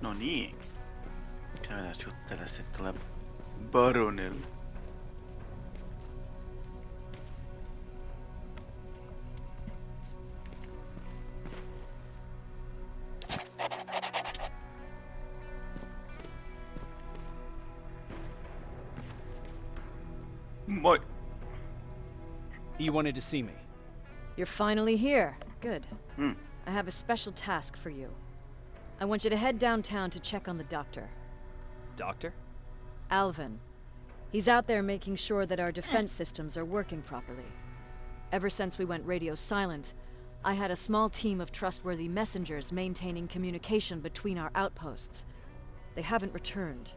No niin. Käydään juttelemaan sitten tuolle Baronille. Moi. You wanted to see me? You're finally here. Good. Hmm. I have a special task for you. I want you to head downtown to check on the doctor. Doctor? Alvin. He's out there making sure that our defense systems are working properly. Ever since we went radio silent, I had a small team of trustworthy messengers maintaining communication between our outposts. They haven't returned,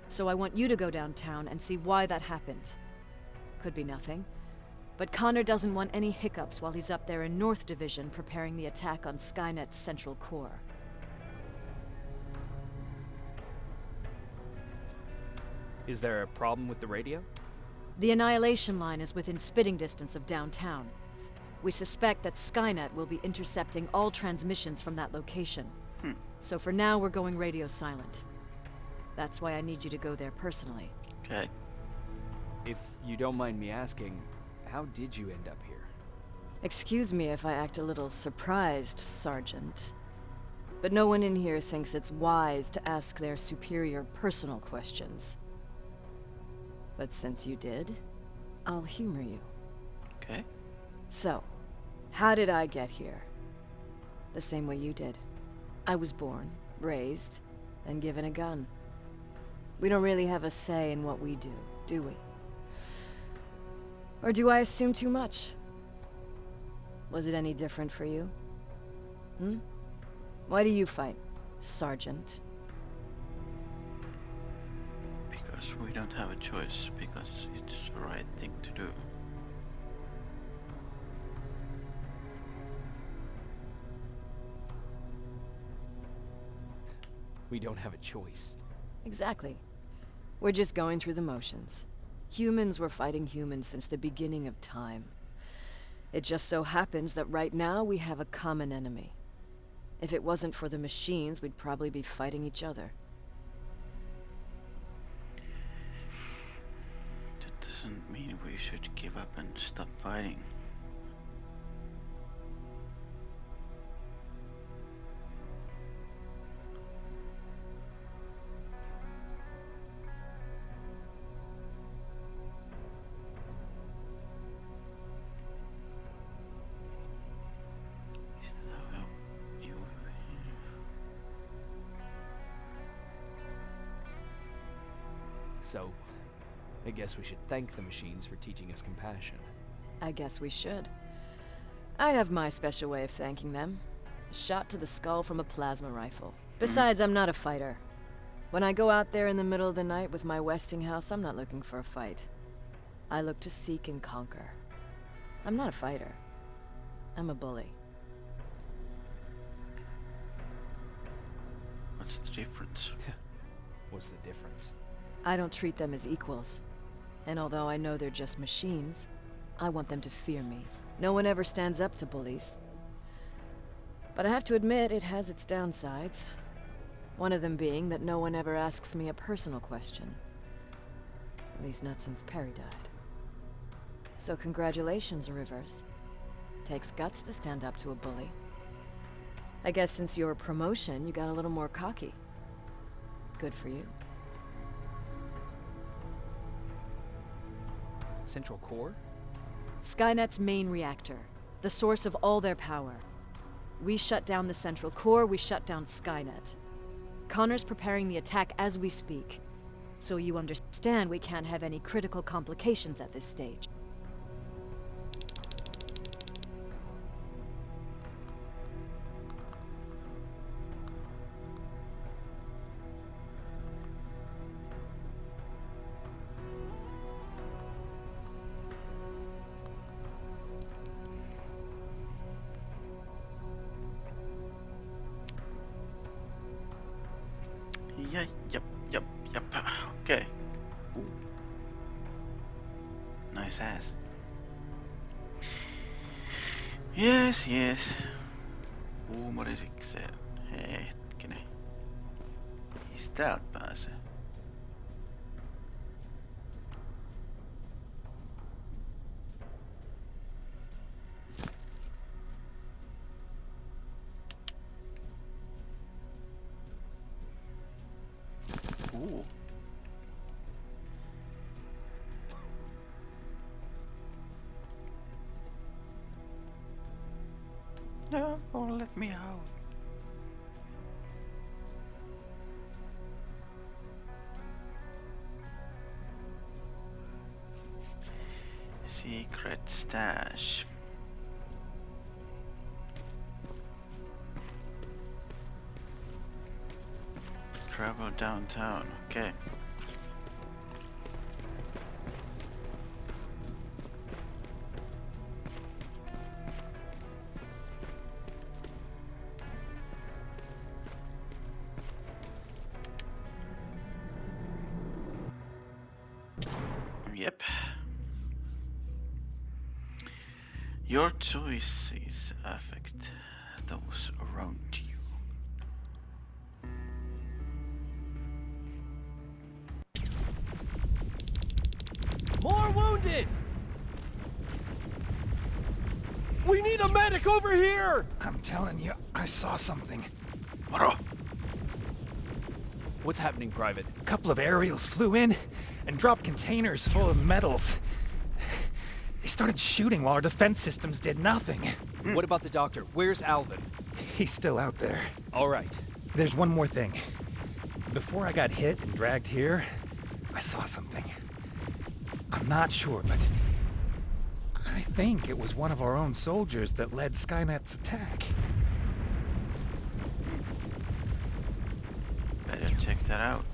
so I want you to go downtown and see why that happened. Could be nothing, but Connor doesn't want any hiccups while he's up there in North Division preparing the attack on Skynet's central core. Is there a problem with the radio? The Annihilation Line is within spitting distance of downtown. We suspect that Skynet will be intercepting all transmissions from that location. So for now, we're going radio silent. That's why I need you to go there personally. Okay. If you don't mind me asking, how did you end up here? Excuse me if I act a little surprised, Sergeant. But no one in here thinks it's wise to ask their superior personal questions. But since you did, I'll humor you. Okay. So, how did I get here? The same way you did. I was born, raised, and given a gun. We don't really have a say in what we do we? Or do I assume too much? Was it any different for you? Why do you fight, Sergeant? Because we don't have a choice, because it's the right thing to do. We don't have a choice. Exactly. We're just going through the motions. Humans were fighting humans since the beginning of time. It just so happens that right now we have a common enemy. If it wasn't for the machines, we'd probably be fighting each other. That doesn't mean we should give up and stop fighting. So, I guess we should thank the machines for teaching us compassion. I guess we should. I have my special way of thanking them. A shot to the skull from a plasma rifle. Besides, I'm not a fighter. When I go out there in the middle of the night with my Westinghouse, I'm not looking for a fight. I look to seek and conquer. I'm not a fighter. I'm a bully. What's the difference? What's the difference? I don't treat them as equals. And although I know they're just machines, I want them to fear me. No one ever stands up to bullies. But I have to admit, it has its downsides. One of them being that no one ever asks me a personal question. At least not since Perry died. So congratulations, Rivers. Takes guts to stand up to a bully. I guess since your promotion, you got a little more cocky. Good for you. Central core? Skynet's main reactor, the source of all their power. We shut down the central core, we shut down Skynet. Connor's preparing the attack as we speak, so you understand we can't have any critical complications at this stage. Yep. Okay. Nice ass. Yes. Huumorisikseen. Hetkinen. täältä pääsee? No, won't let me out. Secret stash. Travel downtown, okay. Yep. Your choices affect those around you. More wounded! We need a medic over here! I'm telling you, I saw something. Moro! What's happening, Private? A couple of aerials flew in and dropped containers full of metals. They started shooting while our defense systems did nothing. What about the doctor? Where's Alvin? He's still out there. All right. There's one more thing. Before I got hit and dragged here, I saw something. I'm not sure, but I think it was one of our own soldiers that led Skynet's attack. Better check that out.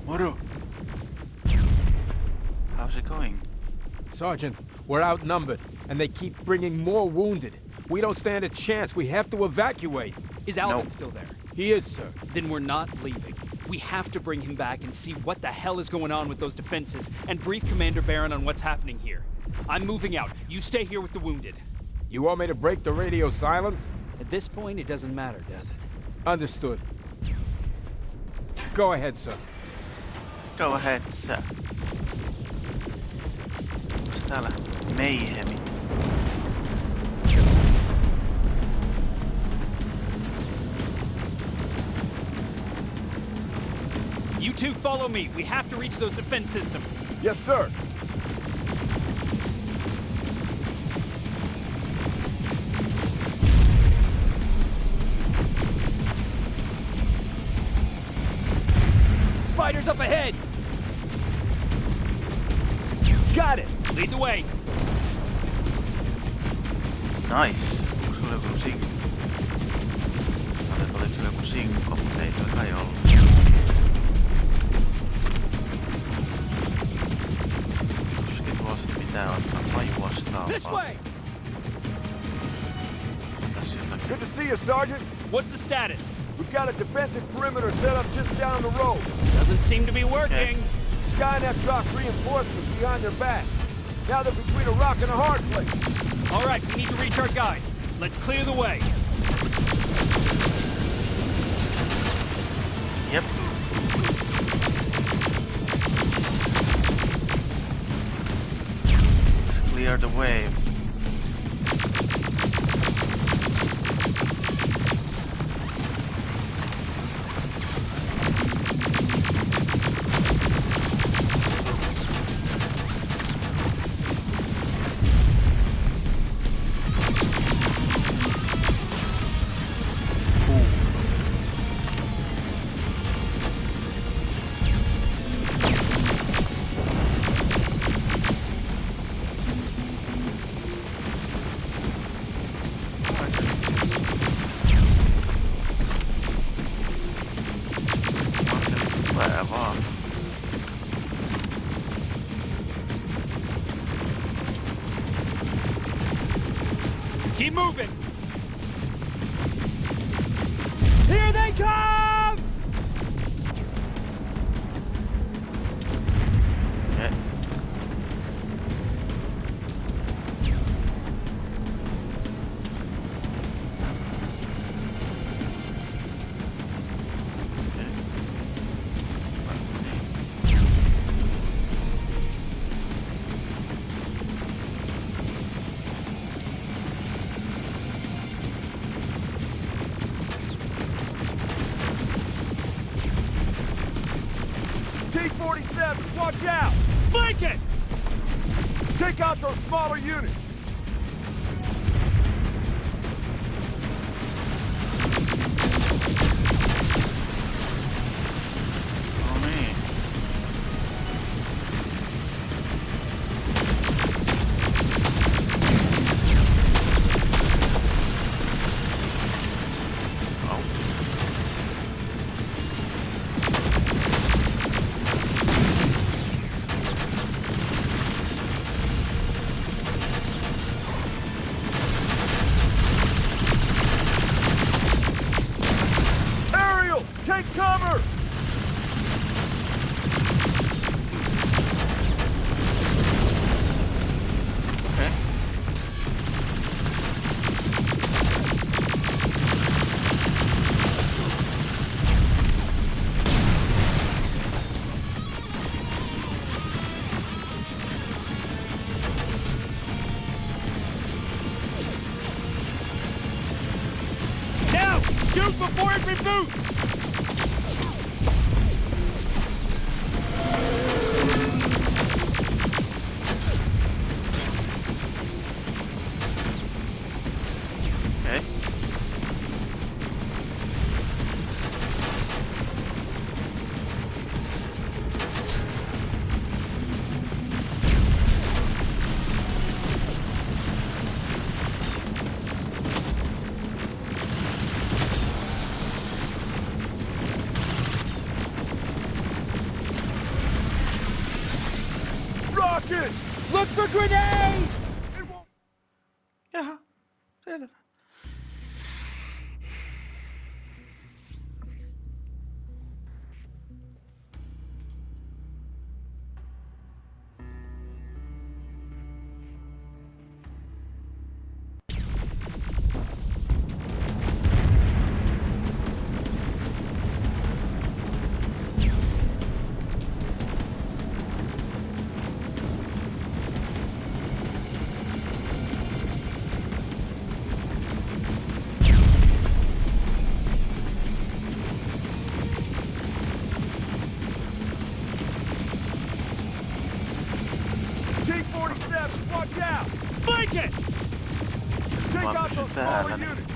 Moro! How's it going? Sergeant, we're outnumbered, and they keep bringing more wounded. We don't stand a chance. We have to evacuate. Is Alvin No. still there? He is, sir. Then we're not leaving. We have to bring him back and see what the hell is going on with those defenses, and brief Commander Barron on what's happening here. I'm moving out. You stay here with the wounded. You want me to break the radio silence? At this point, it doesn't matter, does it? Understood. Go ahead, sir. Go ahead, sir. Onks täällä Mayhemi? You two follow me. We have to reach those defense systems. Yes, sir. Spiders up ahead! Got it. Lead the way. Nice. Onko sulla joku sinkku? Oliko sulla joku sinkko, mutta ei toi kai ollut. Tuskin tuossa pitää ottaa paju vastaan. This way. Tässä jotakin. Good to see you, Sergeant. What's the status? We've got a defensive perimeter set up just down the road. Doesn't seem to be working. Skynet dropped reinforcements behind their backs. Now they're between a rock and a hard place. All right, we need to reach our guys. Let's clear the way. Yep. Let's clear the way. Tulee vaan. Keep moving. Here they come! Okay. T-47s, watch out! Flank it! Take out those smaller units! Oh man. Oh. Ariel, take cover! Okay. Now! Shoot before it reboots! Okay. Rockets! Look for grenades! It won't... Jaha. Selvä. T-47s, watch out! Flank it! Take Vaan out pysy those täällä, smaller niin- units!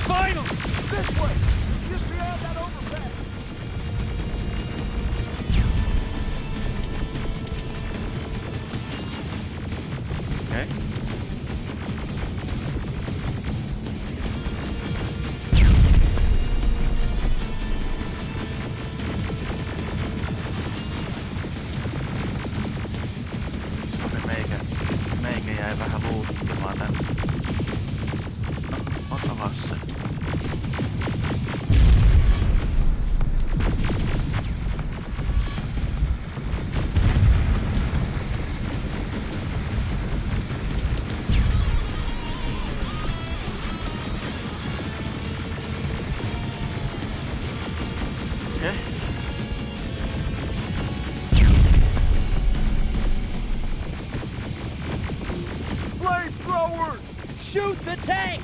Finally! This way! Just beyond that overpass! Okay. Suomi meikä jäi vähän luuttimaan tänne. No, ota se. Okay. Flamethrowers! Shoot the tank!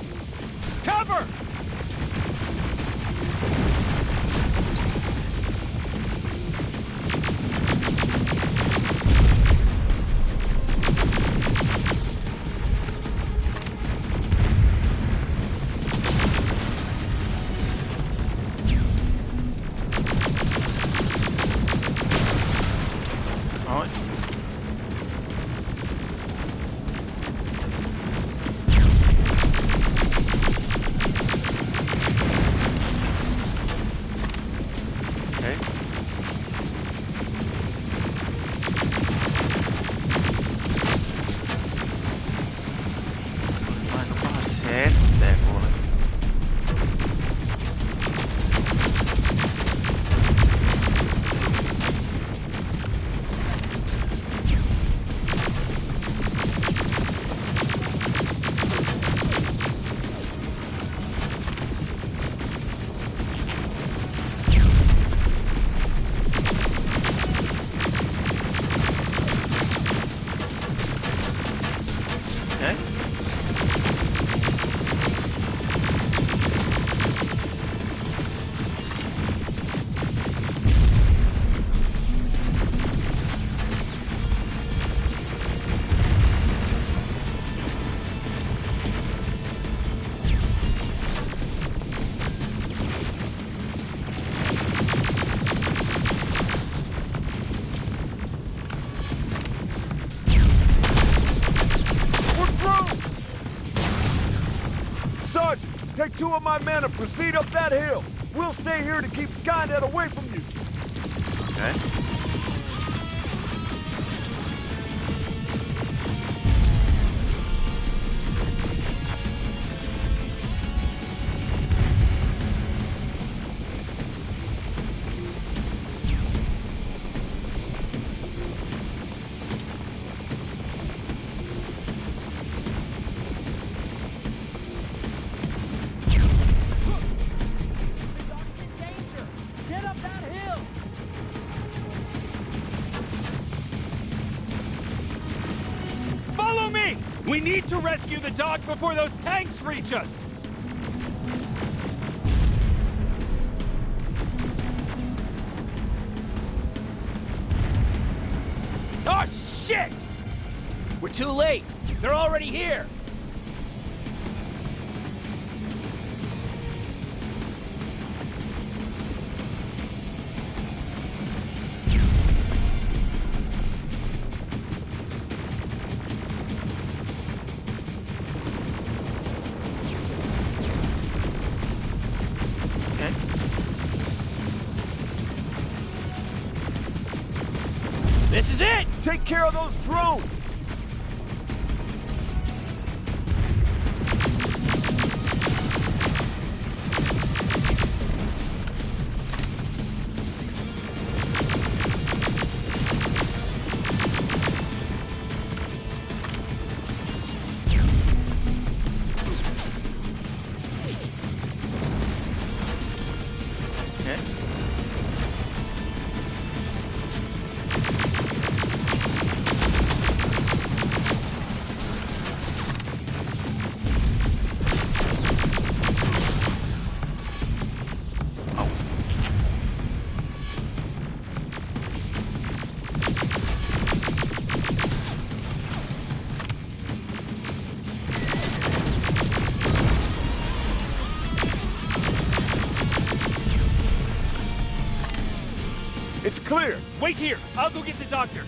Cover! Noin. Okei. Tuli aika pahasti se eteen kuule. Okei. We're through! Sergeant, take 2 of my men and proceed up that hill. We'll stay here to keep Skynet away from you. Okay. Get up that hill! Follow me! We need to rescue the dog before those tanks reach us! Oh, shit! We're too late! They're already here! Okay. This is it! Take care of those drones! Okay. clear! Wait here! I'll go get the doctor!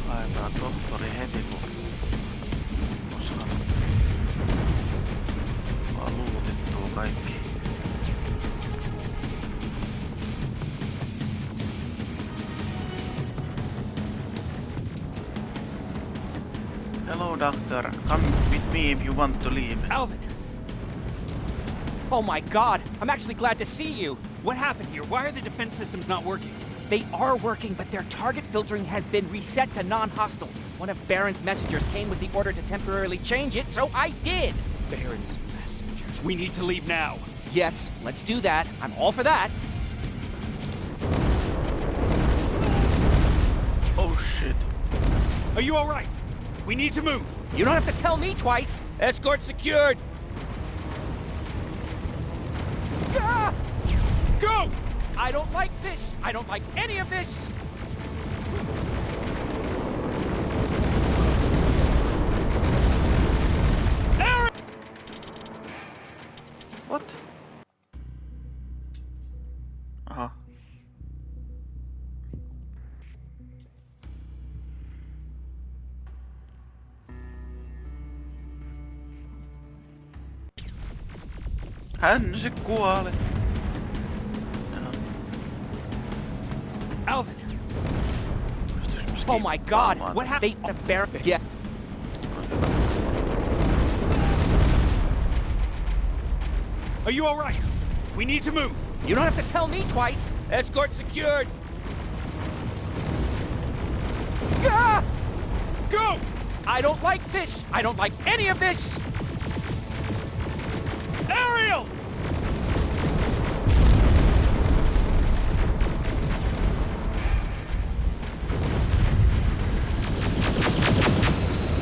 Haetaan tohtori heti kun osaan vaan luutettua kaikki. Hello, doctor. Come with me if you want to leave. Alvin! Oh my god! I'm actually glad to see you! What happened here? Why are the defense systems not working? They are working, but their target filtering has been reset to non-hostile. One of Baron's messengers came with the order to temporarily change it, so I did! Baron's messengers. We need to leave now. Yes, let's do that. I'm all for that. Oh shit. Are you alright? We need to move. You don't have to tell me twice. Escort secured. Ah! Go! I don't like this. I don't like any of this. Aaron! What? Aha. Hän se kuolee. Alvin! Oh my god. What happened? They Baron. Yeah. Are you alright? We need to move. You don't have to tell me twice. Escort secured. Ah! Go! I don't like this. I don't like any of this. Ariel!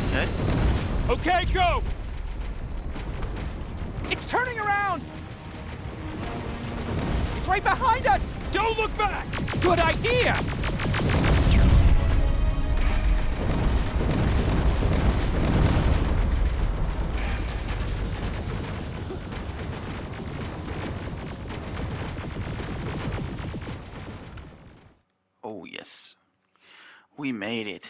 Okay. Okay, go! It's turning around. It's right behind us. Don't look back! Good idea. Oh yes. We made it.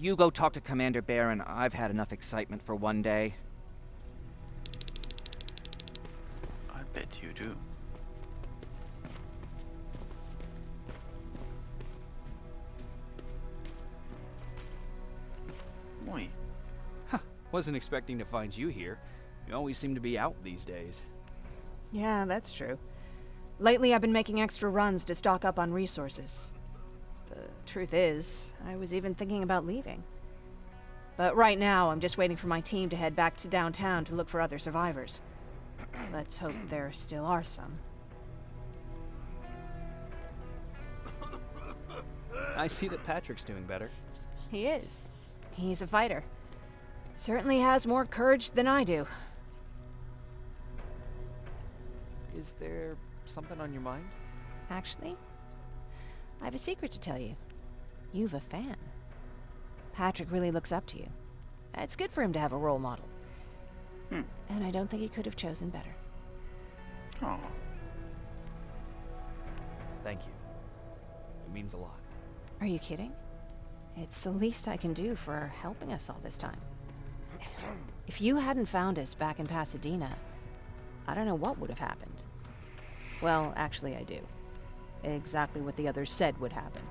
You go talk to Commander Baron. I've had enough excitement for one day. I bet you do. Moi. Wasn't expecting to find you here. You always seem to be out these days. Yeah, that's true. Lately, I've been making extra runs to stock up on resources. The truth is, I was even thinking about leaving. But right now, I'm just waiting for my team to head back to downtown to look for other survivors. Let's hope there still are some. I see that Patrick's doing better. He is. He's a fighter. Certainly has more courage than I do. Is there something on your mind? Actually, I have a secret to tell you. You've a fan. Patrick really looks up to you. It's good for him to have a role model. And I don't think he could have chosen better. Oh. Thank you. It means a lot. Are you kidding? It's the least I can do for helping us all this time. If you hadn't found us back in Pasadena, I don't know what would have happened. Well, actually I do. Exactly what the others said would happen.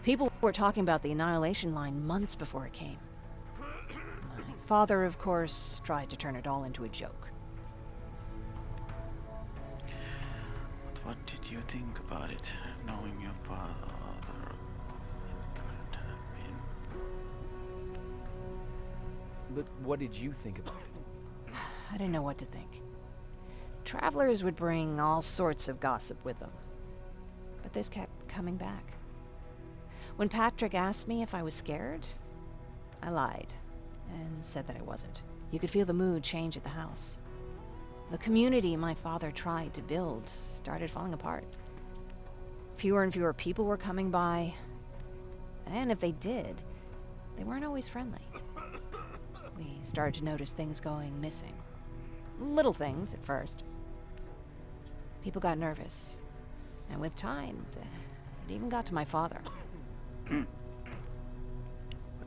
People were talking about the Annihilation Line months before it came. My father, of course, tried to turn it all into a joke. But what did you think about it, knowing your father? It could have been. But what did you think about it? I didn't know what to think. Travelers would bring all sorts of gossip with them. But this kept coming back. When Patrick asked me if I was scared, I lied and said that I wasn't. You could feel the mood change at the house. The community my father tried to build started falling apart. Fewer and fewer people were coming by, and if they did, they weren't always friendly. We started to notice things going missing. Little things at first. People got nervous, and with time, it even got to my father. What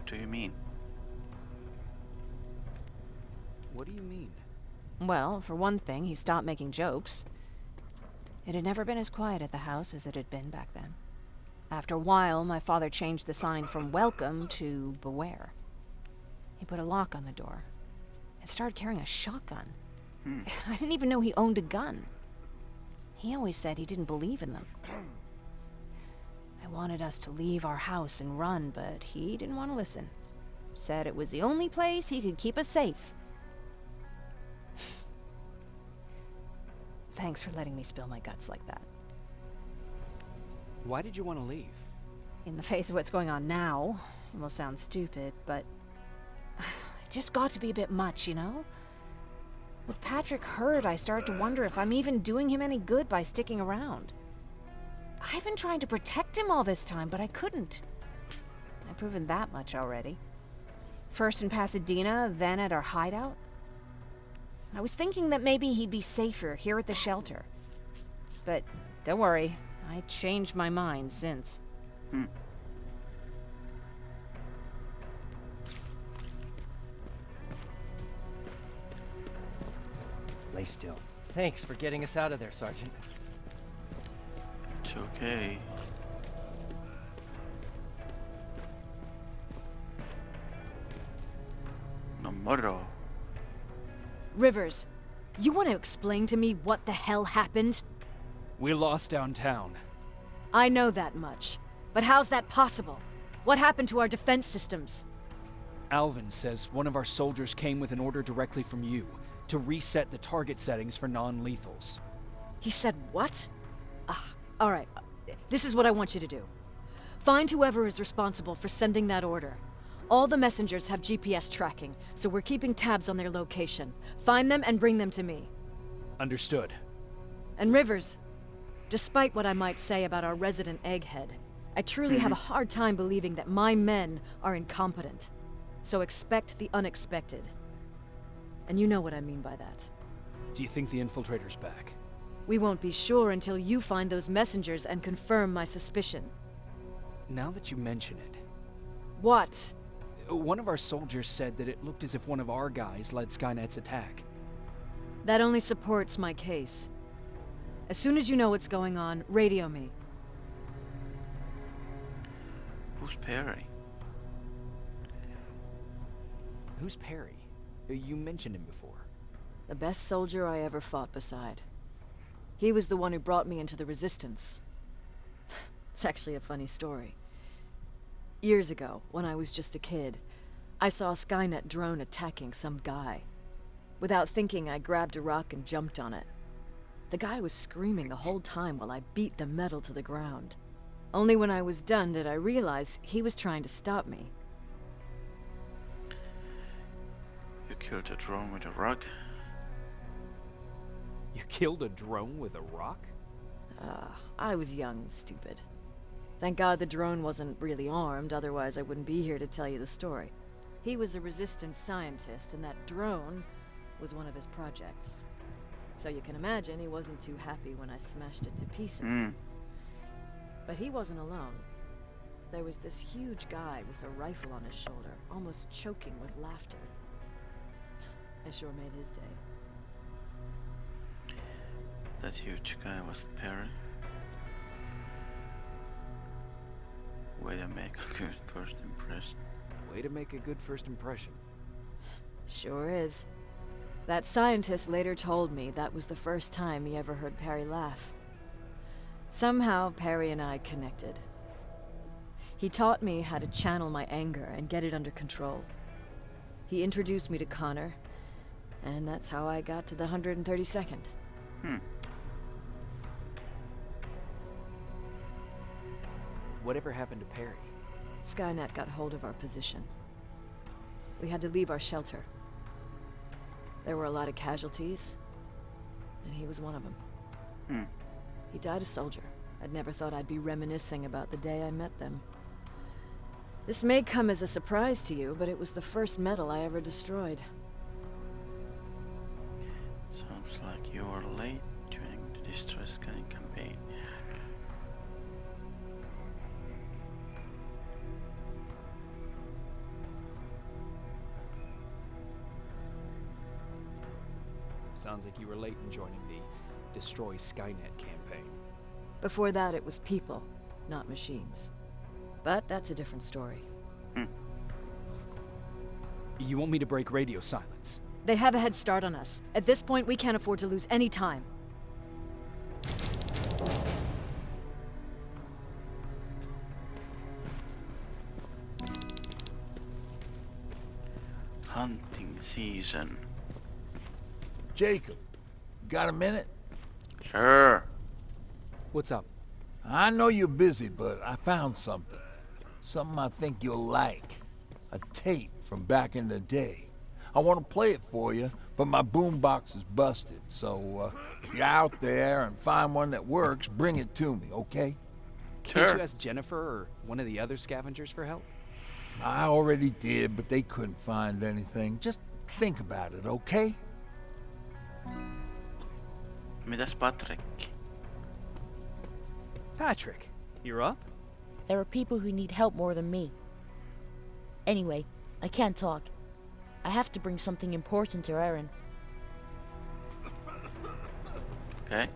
do you mean? What do you mean? Well, for one thing, he stopped making jokes. It had never been as quiet at the house as it had been back then. After a while, my father changed the sign from welcome to beware. He put a lock on the door and started carrying a shotgun. I didn't even know he owned a gun. He always said he didn't believe in them. I wanted us to leave our house and run, but he didn't want to listen. Said it was the only place he could keep us safe. Thanks for letting me spill my guts like that. Why did you want to leave? In the face of what's going on now, it will sound stupid, but it just got to be a bit much, you know? With Patrick hurt, I started to wonder if I'm even doing him any good by sticking around. I've been trying to protect him all this time, but I couldn't. I've proven that much already. First in Pasadena, then at our hideout. I was thinking that maybe he'd be safer here at the shelter. But don't worry, I changed my mind since. Lay still. Thanks for getting us out of there, Sergeant. It's okay. No moro. Rivers, you want to explain to me what the hell happened? We lost downtown. I know that much. But how's that possible? What happened to our defense systems? Alvin says one of our soldiers came with an order directly from you to reset the target settings for non-lethals. He said what? All right. This is what I want you to do. Find whoever is responsible for sending that order. All the messengers have GPS tracking, so we're keeping tabs on their location. Find them and bring them to me. Understood. And Rivers, despite what I might say about our resident egghead, I truly have a hard time believing that my men are incompetent. So expect the unexpected. And you know what I mean by that. Do you think the infiltrator's back? We won't be sure until you find those messengers and confirm my suspicion. Now that you mention it, What? one of our soldiers said that it looked as if one of our guys led Skynet's attack. That only supports my case. As soon as you know what's going on, radio me. Who's Perry? Who's Perry? You mentioned him before. The best soldier I ever fought beside. He was the one who brought me into the Resistance. It's actually a funny story. Years ago, when I was just a kid, I saw a Skynet drone attacking some guy. Without thinking, I grabbed a rock and jumped on it. The guy was screaming the whole time while I beat the metal to the ground. Only when I was done did I realize he was trying to stop me. You killed a drone with a rock? You killed a drone with a rock? I was young and stupid. Thank God the drone wasn't really armed, otherwise I wouldn't be here to tell you the story. He was a resistance scientist, and that drone was one of his projects. So you can imagine he wasn't too happy when I smashed it to pieces. But he wasn't alone. There was this huge guy with a rifle on his shoulder, almost choking with laughter. I sure made his day. That huge guy was Perry. Way to make a good first impression. Way to make a good first impression. Sure is. That scientist later told me that was the first time he ever heard Perry laugh. Somehow, Perry and I connected. He taught me how to channel my anger and get it under control. He introduced me to Connor, and that's how I got to the 132nd. Whatever happened to Perry? Skynet got hold of our position. We had to leave our shelter. There were a lot of casualties, and he was one of them. He died a soldier. I'd never thought I'd be reminiscing about the day I met them. This may come as a surprise to you, but it was the first metal I ever destroyed. Sounds like you were late during the Destroy Skynet campaign. Sounds like you were late in joining the Destroy Skynet campaign. Before that, it was people, not machines. But that's a different story. You want me to break radio silence? They have a head start on us. At this point, we can't afford to lose any time. Hunting season. Jacob, got a minute? Sure. What's up? I know you're busy, but I found something. Something I think you'll like. A tape from back in the day. I want to play it for you, but my boombox is busted, so if you're out there and find one that works, bring it to me, okay? Can't Sure. you ask Jennifer or one of the other scavengers for help? I already did, but they couldn't find anything. Just think about it, okay? Mitäs Patrick? Patrick, you're up? There are people who need help more than me. Anyway, I can't talk. I have to bring something important to Erin. Okay.